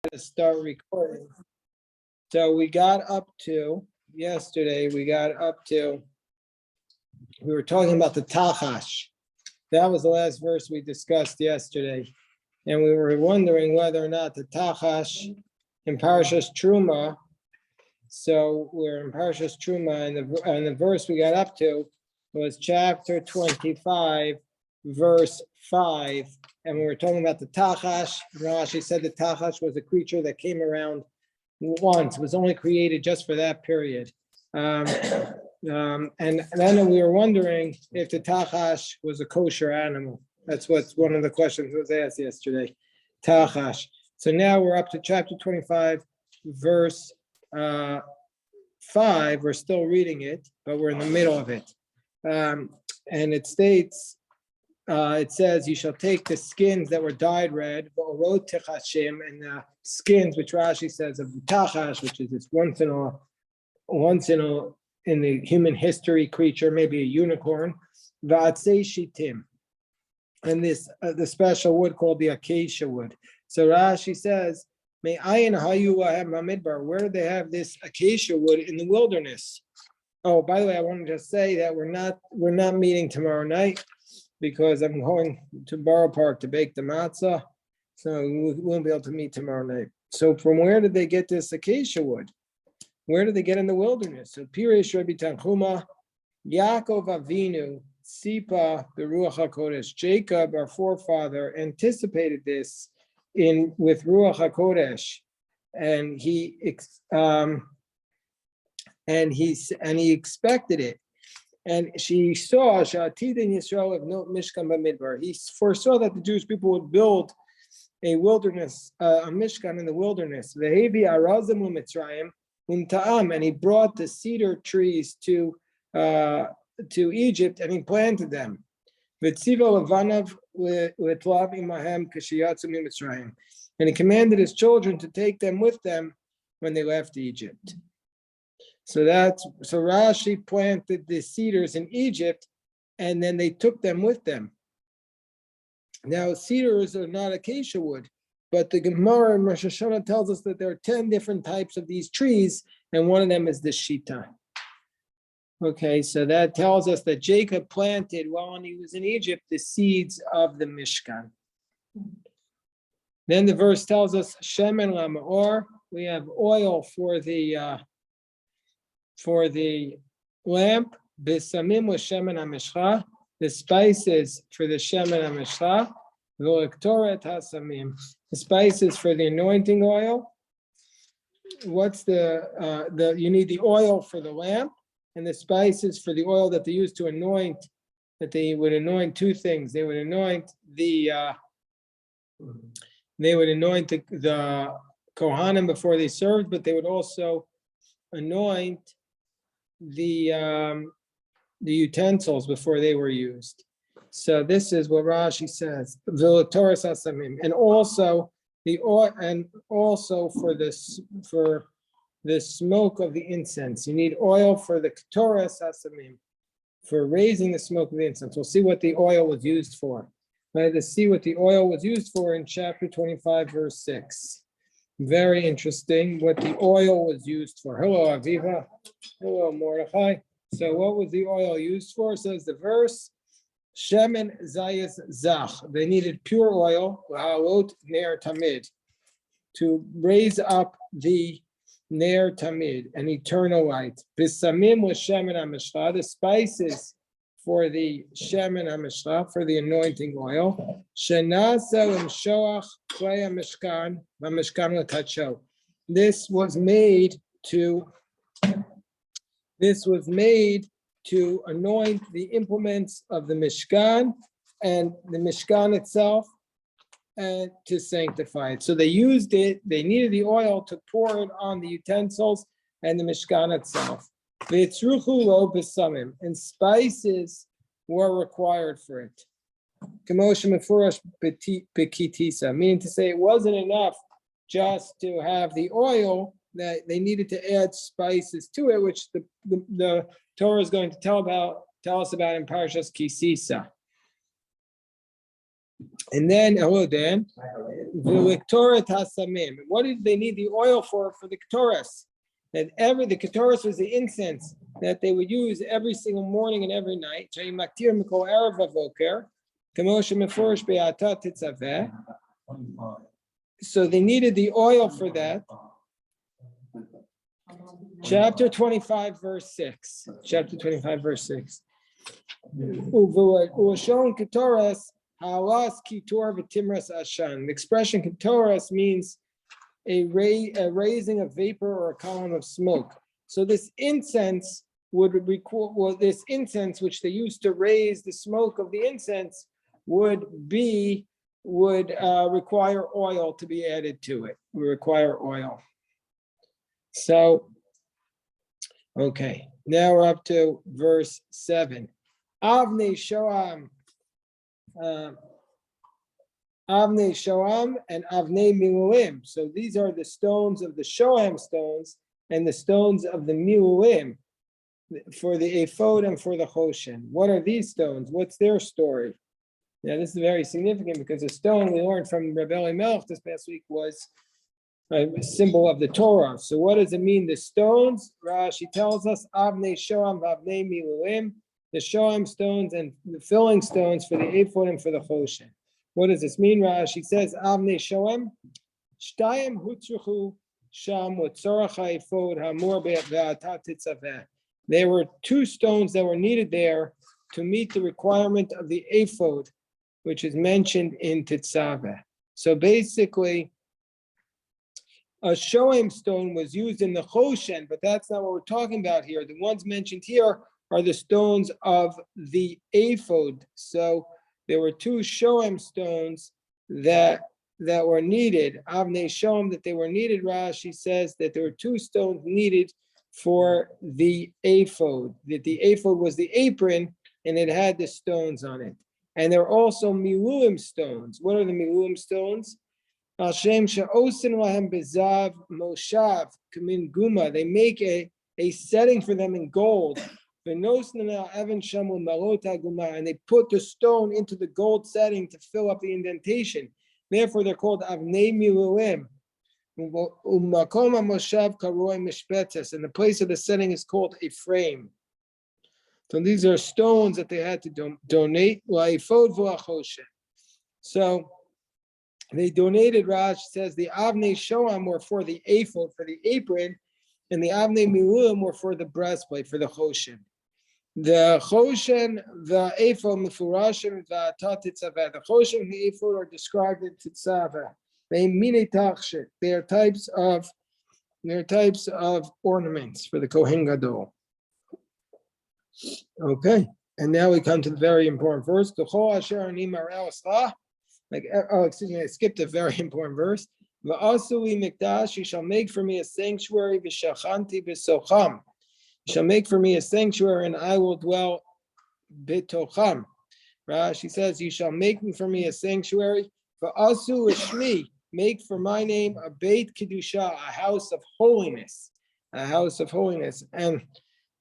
to start recording. So we got up to yesterday, we were talking about the Tachash. That was the last verse we discussed yesterday. And we were wondering whether or not the Tachash in Parashas Terumah. So we're in Parashas Terumah, and the verse we got up to was chapter 25, verse 5. And we were talking about the Tachash. Rashi said the Tachash was a creature that came around once, was only created just for that period. And then we were wondering if the Tachash was a kosher animal. That's what's one of the questions was asked yesterday. Tachash. So now we're up to chapter 25, verse 5. We're still reading it, but we're in the middle of it. And it states, it says, you shall take the skins that were dyed red, and the skins, which Rashi says of the Tachash, which is this once in the human history creature, maybe a unicorn, shitim, and this the special wood called the acacia wood. So Rashi says, where did they have this acacia wood in the wilderness? Oh, by the way, I wanted to say that we're not meeting tomorrow night because I'm going to Borough Park to bake the matzah, so we won't be able to meet tomorrow night. So from where did they get this acacia wood? Where did they get in the wilderness? So Pirish Rabbi Tanchuma, Yaakov Avinu, Sipa, the Ruach HaKodesh. Jacob, our forefather, anticipated this with Ruach HaKodesh, and he expected it. And she saw Shatidin Yisrael of no Mishkan Bamidbar. He foresaw that the Jewish people would build a wilderness, a Mishkan in the wilderness. Vehevi Arazim u'Mitzrayim u'Ta'am, and he brought the cedar trees to Egypt, and he planted them. V'tziva levanav u'etlav imahem k'shiyatzu miMitzrayim, and he commanded his children to take them with them when they left Egypt. So Rashi planted the cedars in Egypt, and then they took them with them. Now, cedars are not acacia wood, but the Gemara in Rosh Hashanah tells us that there are 10 different types of these trees, and one of them is the shita. Okay, so that tells us that Jacob planted while he was in Egypt the seeds of the Mishkan. Then the verse tells us shemen la'meor, we have oil for the lamp, bisamim with shemen hamishcha, the spices for the shemen hamishcha, v'lektoret hasamim, the spices for the anointing oil. What's you need the oil for the lamp, and the spices for the oil that they used to anoint, that they would anoint two things. They would anoint the Kohanim before they served, but they would also anoint the utensils before they were used. So this is what Rashi says, and also the oil, and also for the smoke of the incense. You need oil for the Ktoras Hasamim, for raising the smoke of the incense. We'll see what the oil was used for. Let's see what the oil was used for in chapter 25, verse 6. Very interesting what the oil was used for. Hello, Aviva. Hello, Mordechai. So what was the oil used for? Says the verse, Shemen Zayis Zach. They needed pure oil, La'alot Ner Tamid, to raise up the Ner Tamid, an eternal light. Bisamim was Shemen HaMishcha, the spices for the Shemen HaMishcha, for the anointing oil. Shenasa L'mshoach Klei HaMishkan, VaMishkan L'tacho. This was made to anoint the implements of the Mishkan and the Mishkan itself, and to sanctify it. So they used it, they needed the oil to pour it on the utensils and the Mishkan itself. And spices were required for it. Meaning to say it wasn't enough just to have the oil, that they needed to add spices to it, which the Torah is going to tell us about in Parashas Kisisa. And then, the Lectorat Hasamim. What did they need the oil for the Ketores? That the Ketores was the incense that they would use every single morning and every night. So they needed the oil for that. Chapter 25, verse 6. Chapter 25, verse 6. The expression Ketoras means a raising of vapor or a column of smoke. So this incense would this incense which they used to raise the smoke of the incense would require oil to be added to it. We require oil. So, okay, now we're up to verse 7. Avnei Shoam and Avnei Miluim. So these are the stones of the Shoam stones and the stones of the Miluim for the ephod and for the Choshen. What are these stones? What's their story? Now this is very significant because the stone we learned from Rebbe Elimelech this past week was a symbol of the Torah. So what does it mean? The stones, Rashi tells us, Avnei Shoam v'Avnei Miluim, the Shoam stones and the filling stones for the ephod and for the Choshen. What does this mean? Rashi says, Avnei Shoam, Shtayim Hutzruchu Sham Utzorach ephod Hamur Be'atat Titzaveh. There were two stones that were needed there to meet the requirement of the ephod, which is mentioned in Tetzaveh. So basically, a Shoam stone was used in the Choshen, but that's not what we're talking about here. The ones mentioned here are the stones of the ephod. So there were two Shoam stones that were needed. Avnei Shoam, that they were needed. Rashi says that there were two stones needed for the ephod. That the ephod was the apron and it had the stones on it. And there are also Miluim stones. What are the Miluim stones? Al Shem she'osin lahem bezav moshav kamin guma. They make a setting for them in gold. And they put the stone into the gold setting to fill up the indentation. Therefore, they're called Avnei Miluim. And the place of the setting is called a frame. So these are stones that they had to donate. So they donated, Rashi says, the Avnei Shoam were for the ephod, for the apron, and the Avnei Miluim were for the breastplate, for the Choshen. The Choshen, the ephod, Mefurashim, the Titzaveh. The Choshen and the ephod are described in Titzaveh. They are types of ornaments for the Kohen Gadol. Okay, and now we come to the very important verse. I skipped a very important verse. You shall make for me a sanctuary. You shall make for me a sanctuary, and I will dwell bitocham. Rashi says, you shall make for me a sanctuary. Va'asu ishmi, make for my name a beit kedusha, a house of holiness, a house of holiness. And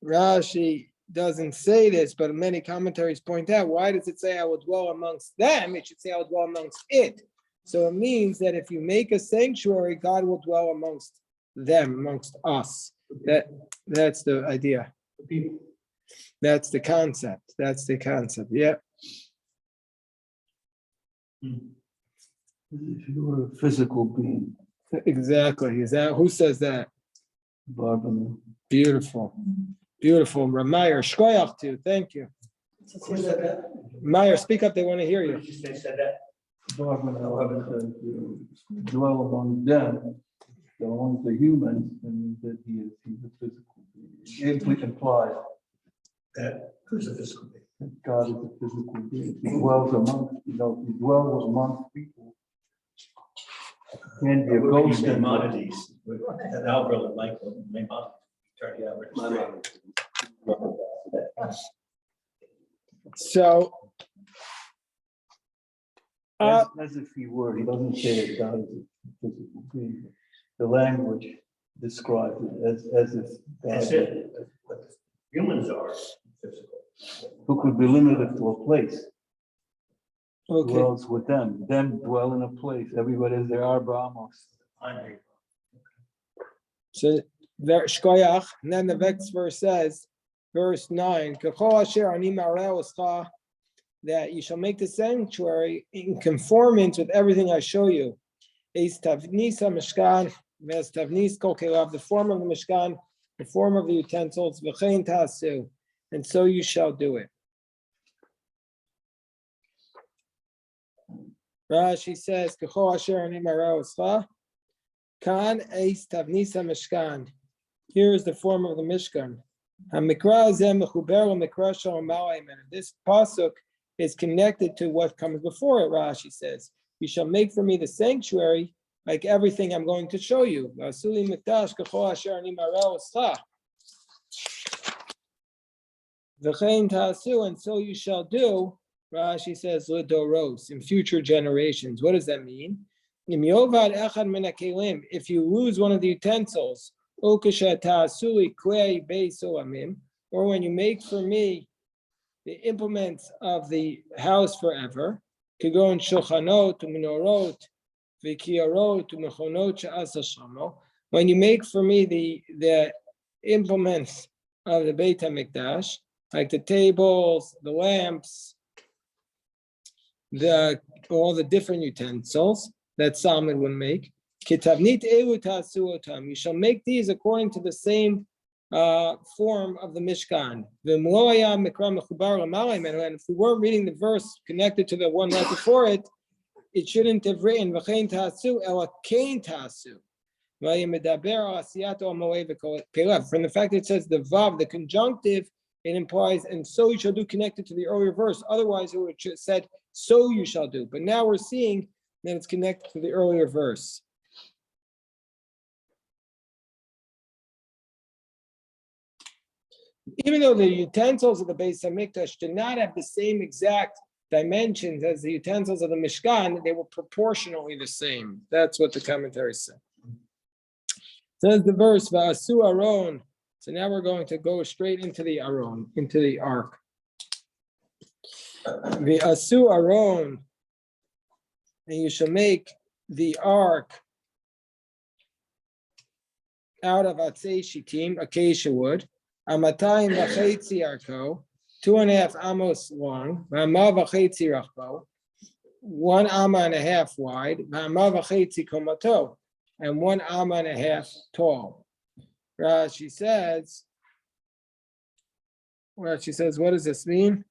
Rashi doesn't say this, but many commentaries point out, why does it say I will dwell amongst them? It should say I will dwell amongst it. So it means that if you make a sanctuary, God will dwell amongst them, amongst us. That's the idea. That's the concept. That's the concept. Yeah. If you were a physical being. Exactly. Is that who says that? Barbara. Beautiful. Beautiful. Meyer, shkoyach too. Thank you. Meyer, speak up. They want to hear you. Barbara, however, says dwell among them, among the humans, and that he's a physical being. It implies that who's a physical being? That God is a physical being. He dwells amongst, he dwells amongst people. Can be a ghost and Maimonides. And Albert like Maimonides. Turn the average. So, as if he were, he doesn't say that God is a physical being. The language describes it as if That's it. What humans are physical. Who could be limited to a place. Okay, dwells with them. Them dwell in a place. Everybody is there. Arba amos. so shkoyach, and then the next verse says, verse 9, "K'chol asher ani mareh oscha," that you shall make the sanctuary in conformance with everything I show you. Eis tavnis hamishkan, ves tavnis kol kelav, the form of the mishkan, the form of the utensils, v'chein tasu, and so you shall do it. Rashi says, "K'chol asher ani mareh oscha, kan eis tavnis hamishkan." Here is the form of the Mishkan. This pasuk is connected to what comes before it. Rashi says, "You shall make for me the sanctuary like everything I'm going to show you." And so you shall do. Rashi says, "Lidoros," in future generations. What does that mean? If you lose one of the utensils, or when you make for me the implements of the house forever, when you make for me the implements of the Beit HaMikdash, like the tables, the lamps, all the different utensils that Solomon would make, you shall make these according to the same form of the Mishkan. And if we weren't reading the verse connected to the one right before it, it shouldn't have written from the fact that it says the vav, the conjunctive, it implies, and so you shall do, connected to the earlier verse. Otherwise, it would have said, so you shall do. But now we're seeing that it's connected to the earlier verse. Even though the utensils of the Beis HaMikdash did not have the same exact dimensions as the utensils of the Mishkan, they were proportionally the same. That's what the commentary said. Says the verse, Va'asu Aron. So now we're going to go straight into the Aron, into the ark. Va'asu Aron, and you shall make the ark out of atzei shittim, acacia wood, amatayim v'chetzi arko, 2.5 amos long, v'ama v'chetzi rachbo, 1 amma and a half wide, v'ama v'chetzi komato, and 1 amma and a half tall. Rashi says, what does this mean?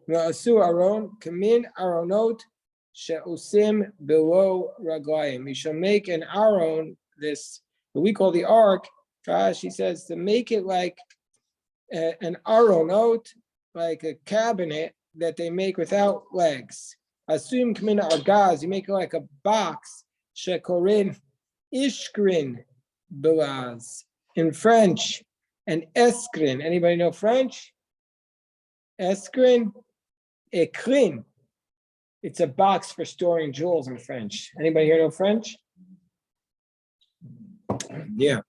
V'asu aron, kamin aronot she'usim below raglayim. You shall make an aron, this, what we call the ark. Rashi says to make it like an aronot, like a cabinet that they make without legs. Asum kamina argaz, you make it like a box. Shekorin ishkrin belaz. In French, and eskrin. Anybody know French? Eskrin, ekrin. It's a box for storing jewels in French. Anybody here know French? Yeah.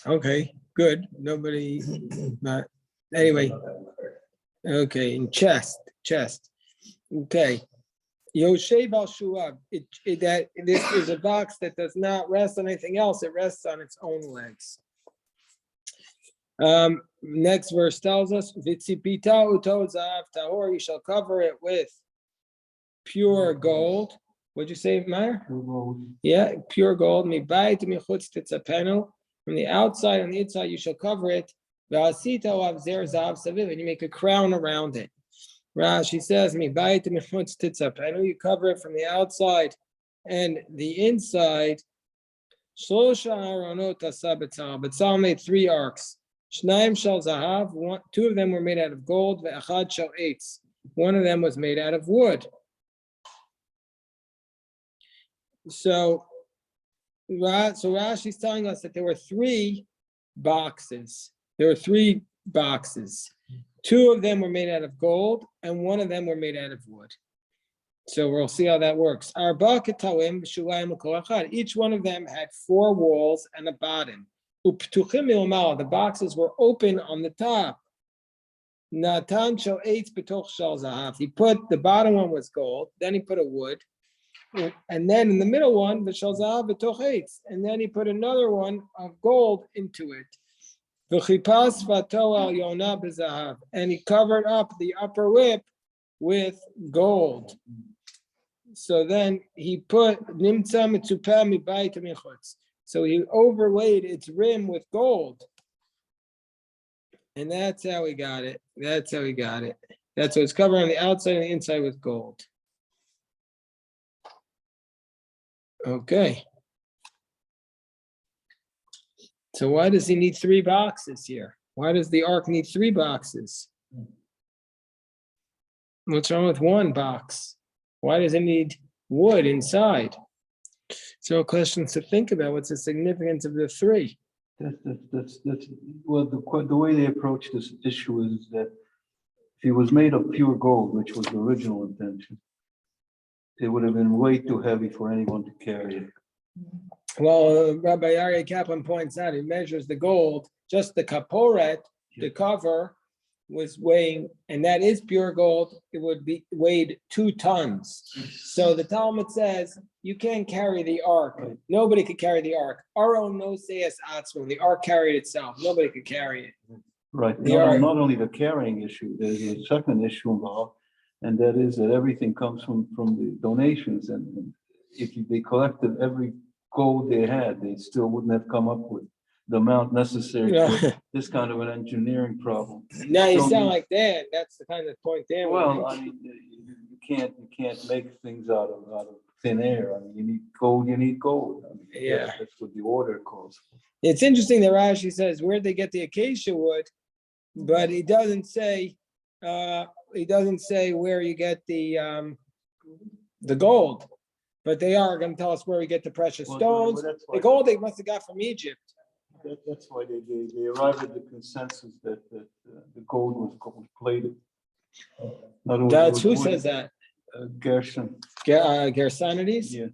Okay, good. Nobody, not, anyway. Okay, in chest. Okay. Yoshev al Shuab. That this is a box that does not rest on anything else. It rests on its own legs. Next verse tells us, Vitzipita utod zahav tahor. You shall cover it with pure gold. What'd you say, Meir? Yeah, pure gold. Mibayit michutz titzapenu. From the outside and the inside, you shall cover it. V'asita olav zer zahav saviv, and you make a crown around it. Rashi says, you cover it from the outside and the inside. Betzalel made 3 arks. 2 of them were made out of gold. 1 of them was made out of wood. So Rashi is telling us that there were 3 boxes. 2 of them were made out of gold, and 1 of them were made out of wood. So we'll see how that works. Each one of them had 4 walls and a bottom. The boxes were open on the top. Natan shel eitz b'toch shel zahav. He put the bottom one was gold, then he put a wood, and then in the middle one, v'shel zahav b'toch eitz, and then he put another one of gold into it. V'chipas fato al yonah b'zahav, and he covered up the upper lip with gold. So then he put nimtza mitzupah mibayit michutz. So he overlaid its rim with gold. And that's how he got it. That's how he got it. That's what it's covered on the outside and the inside with gold. Okay. So why does he need 3 boxes here? Why does the ark need 3 boxes? What's wrong with 1 box? Why does it need wood inside? So questions to think about. What's the significance of the 3? That's well, the way they approach this issue is that if it was made of pure gold, which was the original intention, it would have been way too heavy for anyone to carry it. Well, Rabbi Aryeh Kaplan points out, he measures the gold, just the kaporet, the cover was weighing, and that is pure gold, it would be weighed 2 tons. So the Talmud says, you can't carry the ark. Right. Nobody could carry the ark. Aro no seas atzmo, the ark carried itself. Nobody could carry it. Right. The ark. Not only the carrying issue, there's a second issue involved, and that is that everything comes from the donations, and if they collected every gold they had, they still wouldn't have come up with the amount necessary for this kind of an engineering problem. Now you So sound like Dan. That's the kind of point Dan. would Well, make. I mean, you can't make things out of thin air. I mean, you need gold. I mean, Yeah. that's what the order calls for. It's interesting that Rashi says where'd they get the acacia wood, but he doesn't say where you get the gold. But they are going to tell us where we get the precious Well, stones. that's The why- gold they must have got from Egypt. That's why they arrived at the consensus that the gold was gold plated. That's who says that? Gershon. Gersonides? Yeah.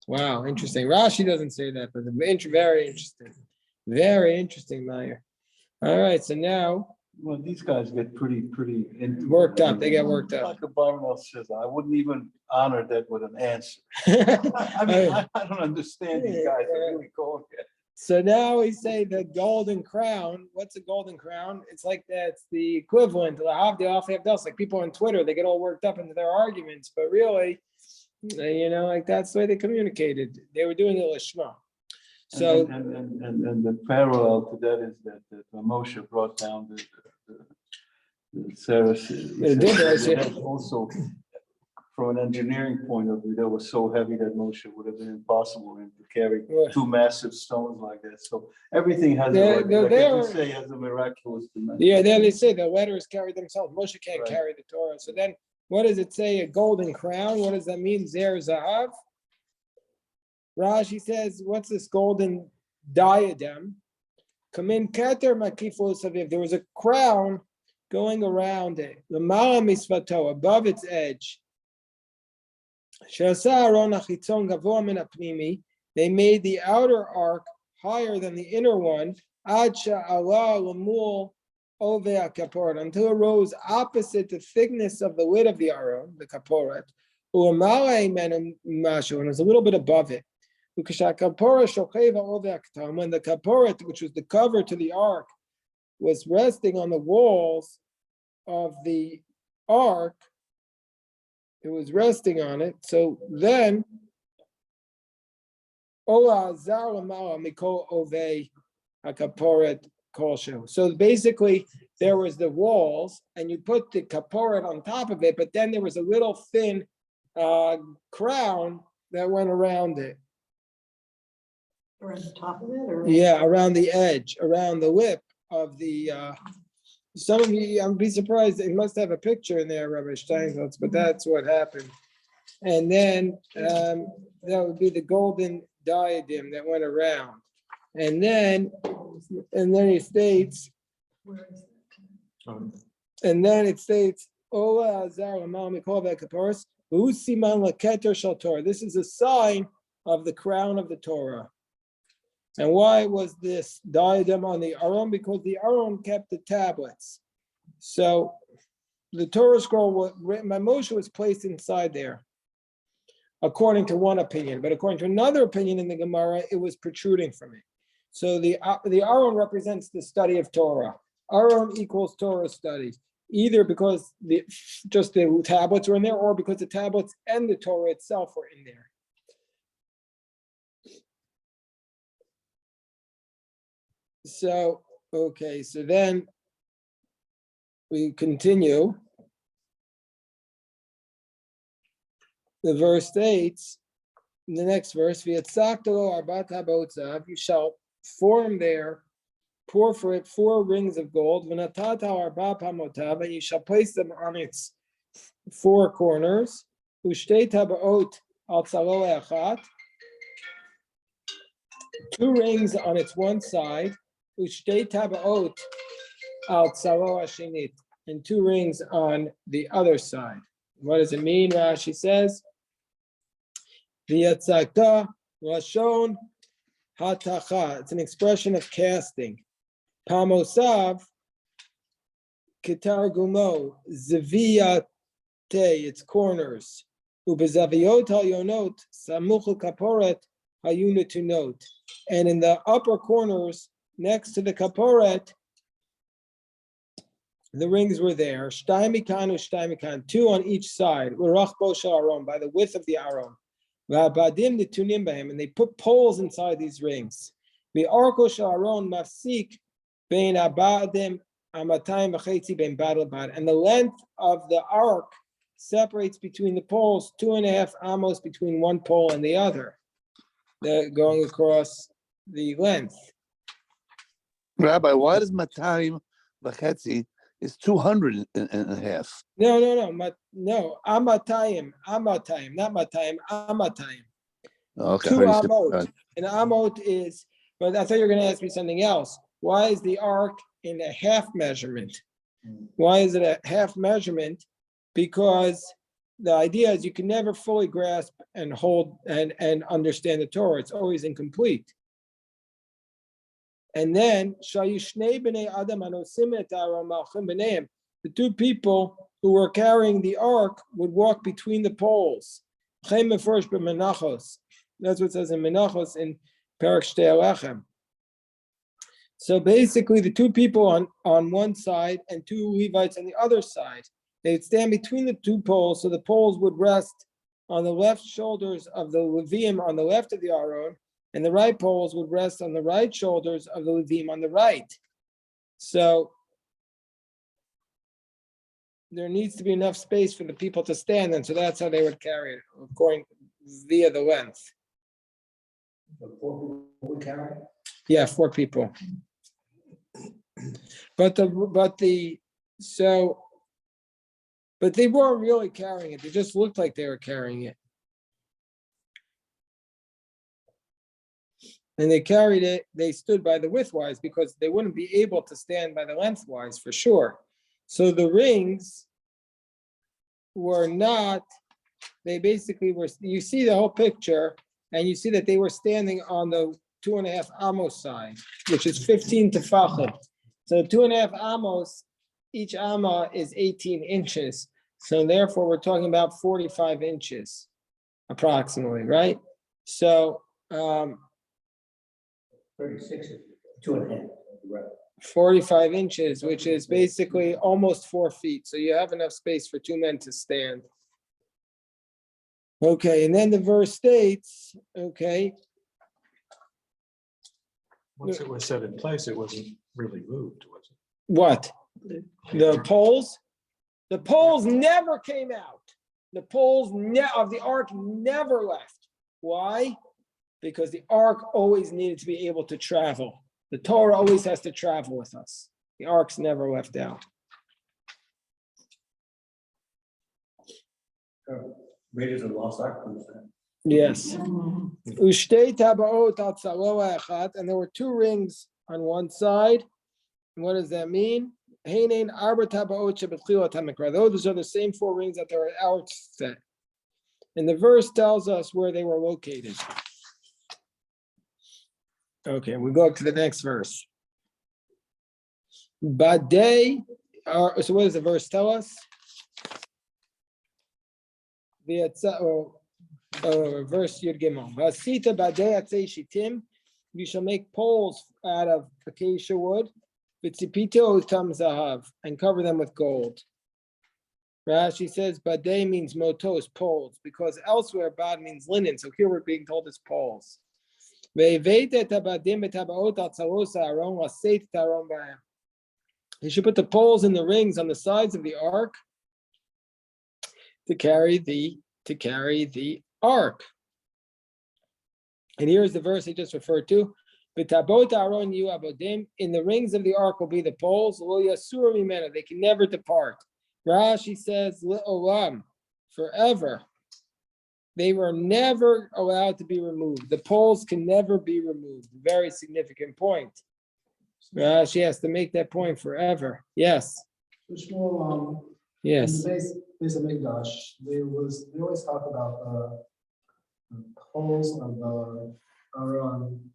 Wow, interesting. Rashi doesn't say that, but very interesting. Very interesting, Meyer. All right, so now Well, these guys get pretty into worked it. up. They get worked up. Like the Barnell says, I wouldn't even honor that with an answer. I mean, I don't understand these guys. They're really cold. So now we say the golden crown. What's a golden crown? It's like that's the equivalent to like people on Twitter, they get all worked up into their arguments, but really, like that's the way they communicated. They were doing it lishma. So And the parallel to that is that Moshe brought down the Sarahs. Also, from an engineering point of view, that was so heavy that Moshe would have been impossible to carry 2 massive stones like that. So everything has, like you say, has a miraculous dimension. Yeah, then they say the letters carry themselves. Moshe can't Right. carry the Torah. So then, what does it say? A golden crown. What does that mean? Zer zahav. Rashi says, "What's this golden diadem?" Kamin keter makifos aviv. There was a crown going around it. Lamala misvato, above its edge. They made the outer ark higher than the inner one until it rose opposite the thickness of the lid of the aron, the kaporet, and it was a little bit above it. When the kaporet, which was the cover to the ark, was resting on the walls of the ark, it was resting on it. So then, so basically, there was the walls, and you put the kaporet on top of it, but then there was a little thin crown that went around it. Around the top of it, or? Yeah, around the edge, around the lip of the. Some of you, I'd be surprised. They must have a picture in there, Rabbi Steinsaltz, but that's what happened. And then that would be the golden diadem that went around. And then he states, Where is it? and then it states, Ola Azar Lamal Mikol Vekaporos, Usiman Laketer Shal Torah. This is a sign of the crown of the Torah. And why was this diadem on the Aron? Because the Aron kept the tablets. So the Torah scroll written by Moshe was placed inside there, according to one opinion. But according to another opinion in the Gemara, it was protruding from it. So the Aron represents the study of Torah. Aron equals Torah study, either because just the tablets were in there, or because the tablets and the Torah itself were in there. So, okay, so then we continue. The verse states, in the next verse, you shall form there, pour for it 4 rings of gold, and you shall place them on its 4 corners. 2 rings on its one side, and 2 rings on the other side. What does it mean? Rashi says, V'yatzakta lashon hatacha. It's an expression of casting. Pamosav ketargumo zeviyate. Its corners. Ubezaviyot hayonot samuch kaporet hayunatunot. And in the upper corners, next to the kaporet, the rings were there. Shtaymikan u'shtaymikan, 2 on each side. L'rachbo shel Aron, by the width of the Aron. V'abadim nitunim b'hem, and they put poles inside these rings. V'arko shel Aron mafsik bein abadim amatayim v'chetzi bein bad lebad. And the length of the ark separates between the poles 2.5 amos between one pole and the other. They're going across the length. Rabbi, why does Matayim V'chetzi is 200 and a half? No. Amatayim, not Matayim, Amatayim. Okay. 2 amot. An amot is, but I thought you were going to ask me something else. Why is the ark in a half measurement? Why is it a half measurement? Because the idea is you can never fully grasp and hold and understand the Torah. It's always incomplete. And then the 2 people who were carrying the ark would walk between the poles. That's what it says in Menachos in Perek Shtei Alechem. So basically, the 2 people on one side and 2 Levites on the other side, they'd stand between the 2 poles, so the poles would rest on the left shoulders of the Levim on the left of the Aron, and the right poles would rest on the right shoulders of the Levim on the right. So there needs to be enough space for the people to stand in, so that's how they would carry it, according via the length. 4 people would carry it? Yeah, 4 people. But they weren't really carrying it. They just looked like they were carrying it. And they carried it, they stood by the widthwise because they wouldn't be able to stand by the lengthwise for sure. So the rings were not, they basically were, you see the whole picture and you see that they were standing on the 2.5 amos side, which is 15 tefachim. So 2.5 amos, each amma is 18 inches. So therefore we're talking about 45 inches approximately, right? So 36 is 2.5. Right. 45 inches, which is basically almost 4 feet. So you have enough space for 2 men to stand. Okay, and then the verse states, okay. Once it was set in place, it wasn't really moved, was it? What? The poles? The poles never came out. The poles of the ark never left. Why? Because the ark always needed to be able to travel. The Torah always has to travel with us. The ark's never left out. Raiders of the Lost Ark. Yes. Ushtei tabaot al tzaloah echat, and there were 2 rings on one side. And what does that mean? Heinen arba tabaot shebetchilat hamikra. Those are the same 4 rings that are at our set. And the verse tells us where they were located. Okay, we go to the next verse. Badei So what does the verse tell us? Verse Yud Gimel. Vasita badei atzei shitim. You shall make poles out of acacia wood. V'tzipito utam zahav, and cover them with gold. Rashi says badei means motos, poles, because elsewhere bad means linen. So here we're being told it's poles. You should put the poles in the rings on the sides of the ark to carry the ark. And here's the verse I just referred to. In the rings of the ark will be the poles. They can never depart. Rashi says, forever. They were never allowed to be removed. The poles can never be removed. Very significant point. Rashi has to make that point forever. Yes. Yes. In the base of Mikdash, they always talk about the poles of the Aron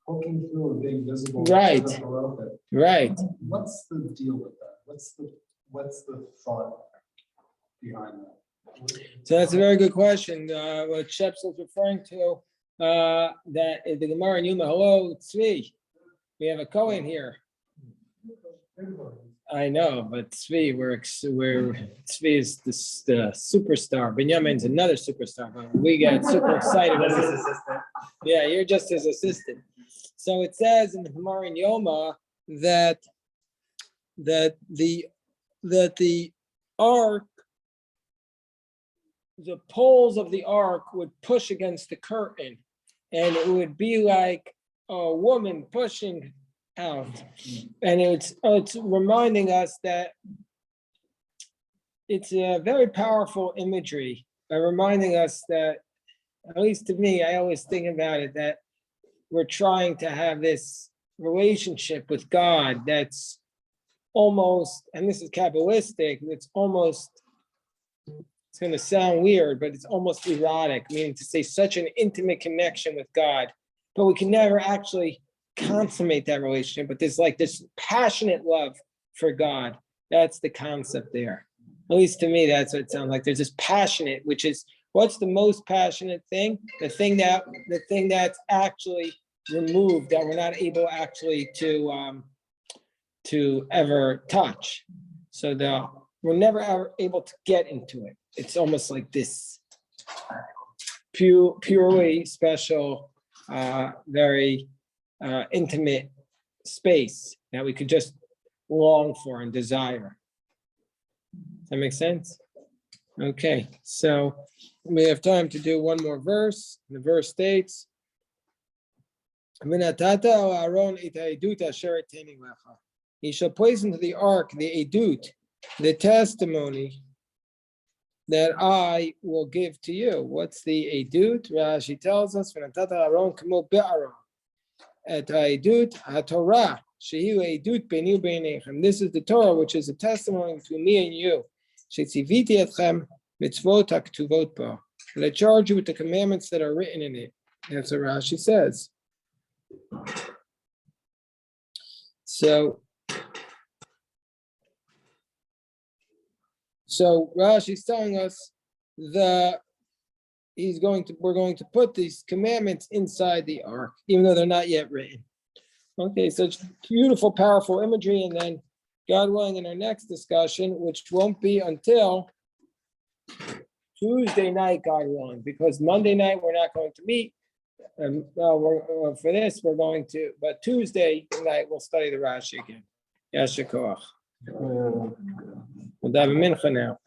poking through or being visible. Right. To the Baroka. Right. What's the deal with that? What's the thought behind that? So that's a very good question. What Sheps is referring to, that the Gemara in Yuma. Hello, Tzvi. We have a Kohen here. I know, but Tzvi, Tzvi is the superstar. Binyamin's another superstar. But we get super excited. Yeah, you're just his assistant. So it says in the Gemara in Yoma that the ark, the poles of the ark would push against the curtain, and it would be like a woman pushing out. And it's reminding us that it's a very powerful imagery by reminding us that, at least to me, I always think about it, that we're trying to have this relationship with God that's almost, and this is Kabbalistic, it's going to sound weird, but it's almost erotic, meaning to say such an intimate connection with God, but we can never actually consummate that relationship. But there's like this passionate love for God. That's the concept there. At least to me, that's what it sounds like. There's this passionate, which is, what's the most passionate thing? The thing that's actually removed, that we're not able actually to ever touch. So we're never ever able to get into it. It's almost like this purely special, very intimate space that we could just long for and desire. Does that make sense? Okay, so we have time to do one more verse. The verse states, he shall place into the ark the edut, the testimony that I will give to you. What's the edut? Rashi tells us, et edut haTorah, shehu edut beni ubeinechem. This is the Torah, which is a testimony between me and you. Shetziviti etchem mitzvot haktuvot bo. And I charge you with the commandments that are written in it. That's what Rashi says. So Rashi's telling us that we're going to put these commandments inside the ark, even though they're not yet written. Okay, so it's beautiful, powerful imagery, and then God willing, in our next discussion, which won't be until Tuesday night, God willing, because Monday night we're not going to meet. For this, we're going to, but Tuesday night we'll study the Rashi again. Yasher koach. We'll have a mincha now.